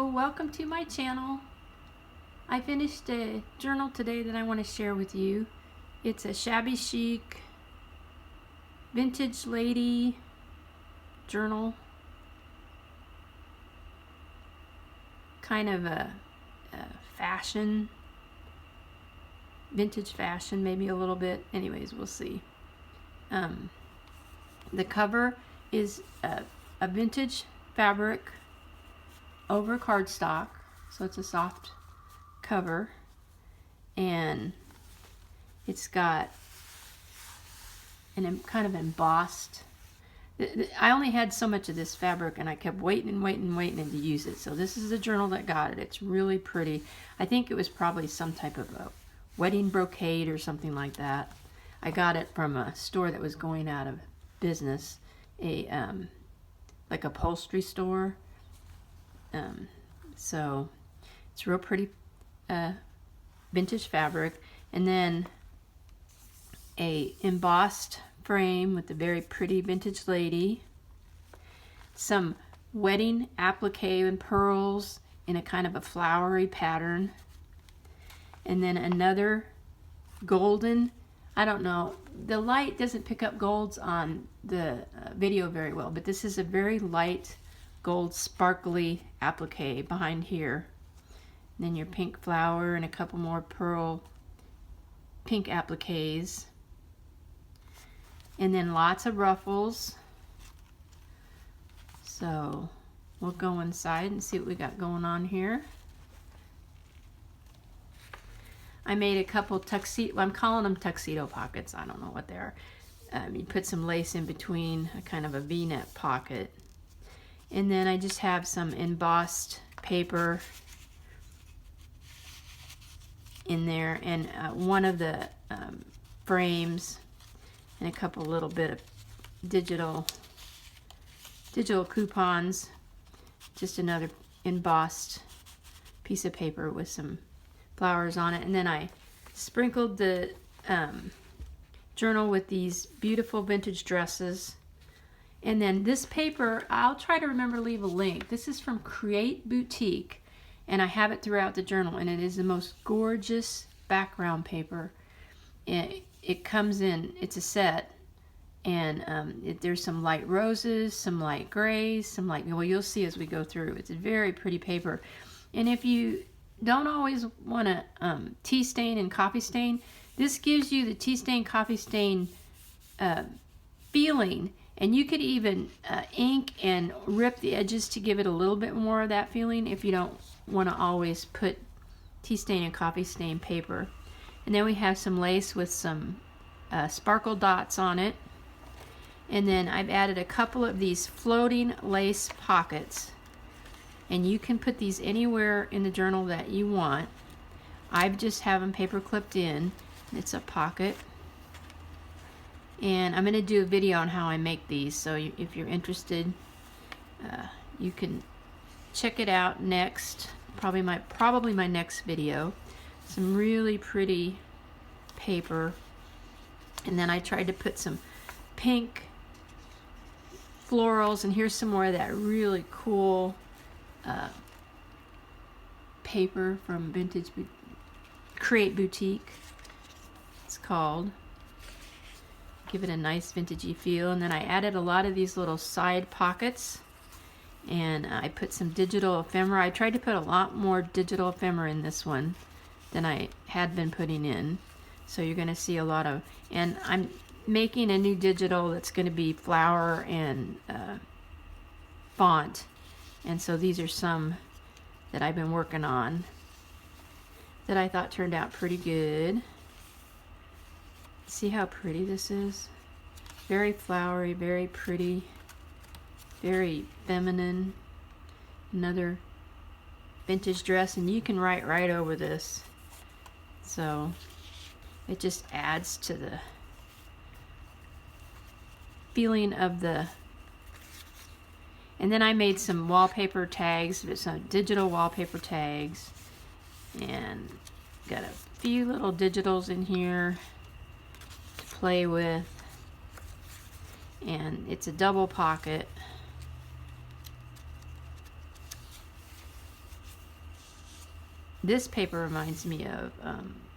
Hello, welcome to my channel. I finished a journal today that I want to share with you. It's a shabby chic vintage lady journal, kind of a fashion, vintage fashion, maybe a little bit. Anyways, we'll see. The cover is a vintage fabric over cardstock, so it's a soft cover, and it's got an kind of embossed. I only had so much of this fabric, and I kept waiting to use it. So this is the journal that got it. It's really pretty. I think it was probably some type of a wedding brocade or something like that. I got it from a store that was going out of business, like a upholstery store. So it's real pretty vintage fabric, and then a embossed frame with a very pretty vintage lady, some wedding applique and pearls in a kind of a flowery pattern, and then another golden, I don't know, the light doesn't pick up golds on the video very well, but this is a very light gold sparkly applique behind here. And then your pink flower and a couple more pearl pink appliques. And then lots of ruffles. So we'll go inside and see what we got going on here. I made a couple tuxedo, I'm calling them tuxedo pockets. I don't know what they are. You put some lace in between, a kind of a V-neck pocket. And then I just have some embossed paper in there, and one of the frames, and a couple little bit of digital coupons. Just another embossed piece of paper with some flowers on it. And then I sprinkled the journal with these beautiful vintage dresses. And then this paper, I'll try to remember to leave a link. This is from Create Boutique, and I have it throughout the journal, and it is the most gorgeous background paper. It comes in, it's a set, and there's some light roses, some light grays, some light, well, you'll see as we go through. It's a very pretty paper. And if you don't always want to tea stain and coffee stain, this gives you the tea stain, coffee stain feeling. And you could even ink and rip the edges to give it a little bit more of that feeling if you don't want to always put tea stain and coffee stain paper. And then we have some lace with some sparkle dots on it. And then I've added a couple of these floating lace pockets. And you can put these anywhere in the journal that you want. I've just have them paper clipped in. It's a pocket. And I'm going to do a video on how I make these, so if you're interested, you can check it out next, probably my next video. Some really pretty paper. And then I tried to put some pink florals, and here's some more of that really cool paper from Create Boutique, it's called. Give it a nice vintagey feel. And then I added a lot of these little side pockets, and I put some digital ephemera. I tried to put a lot more digital ephemera in this one than I had been putting in, so you're going to see a lot of, and I'm making a new digital that's going to be flower and font, and so these are some that I've been working on that I thought turned out pretty good. See how pretty this is? Very flowery, very pretty, very feminine. Another vintage dress, and you can write right over this. So it just adds to the feeling of the. And then I made some wallpaper tags, some digital wallpaper tags, and got a few little digitals in here play with, and it's a double pocket, This paper reminds me of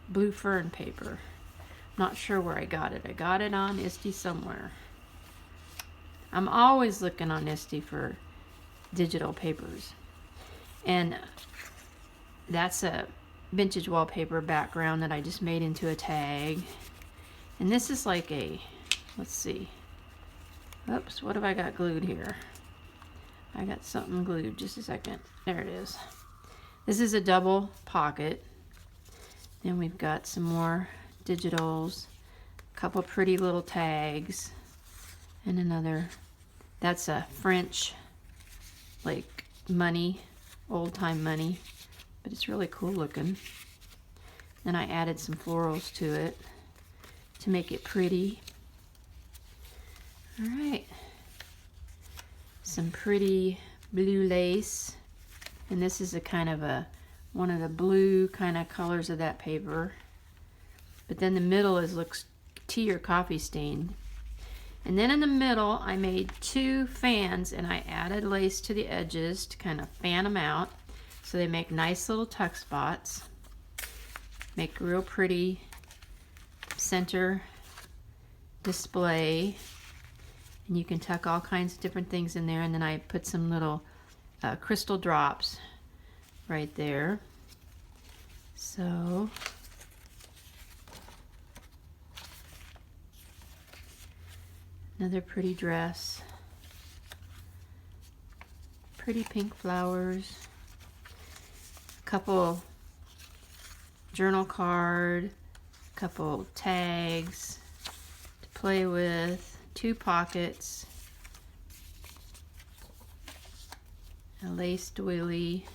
blue fern paper. Not sure where I got it. I got it on Etsy somewhere. I'm always looking on Etsy for digital papers. And that's a vintage wallpaper background that I just made into a tag. And this is like a, let's see. Oops, what have I got glued here? I got something glued, just a second. There it is. This is a double pocket. Then we've got some more digitals, a couple pretty little tags, and another. That's a French, like, money, old-time money, but it's really cool looking. Then I added some florals to it to make it pretty. All right, some pretty blue lace, and this is a kind of a one of the blue kind of colors of that paper. But then the middle looks tea or coffee stained. And then in the middle, I made 2 fans, and I added lace to the edges to kind of fan them out, so they make nice little tuck spots. Make a real pretty center display. And you can tuck all kinds of different things in there. And then I put some little crystal drops right there. So another pretty dress. Pretty pink flowers. A couple journal card. A couple tags to play with. 2 pockets, a lace doily,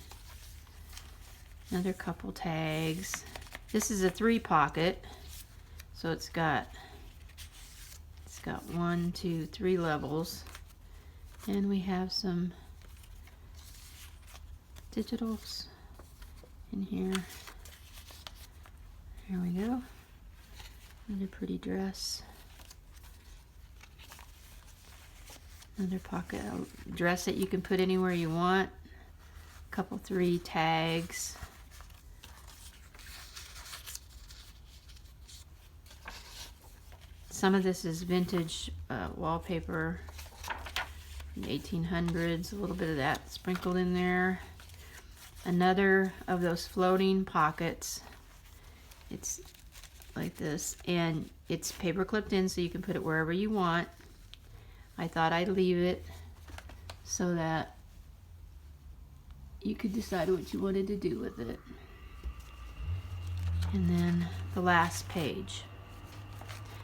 another couple tags. This is a 3 pocket, so it's got 1, 2, 3 levels, and we have some digitals in here. Here we go. Another pretty dress. Another pocket dress that you can put anywhere you want. A couple 3 tags. Some of this is vintage wallpaper from the 1800s. A little bit of that sprinkled in there. Another of those floating pockets. It's like this, and it's paper clipped in, so you can put it wherever you want. I thought I'd leave it so that you could decide what you wanted to do with it. And then the last page.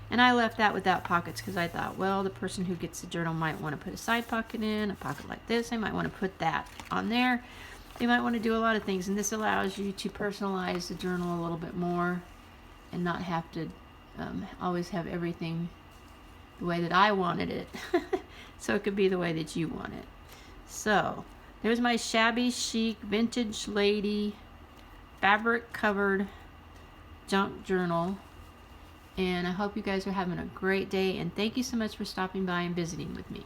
And I left that without pockets because I thought, well, the person who gets the journal might want to put a side pocket in, a pocket like this. They might want to put that on there. They might want to do a lot of things, and this allows you to personalize the journal a little bit more and not have to always have everything the way that I wanted it. So it could be the way that you want it. So there's my shabby chic vintage lady fabric covered junk journal, and I hope you guys are having a great day, and thank you so much for stopping by and visiting with me.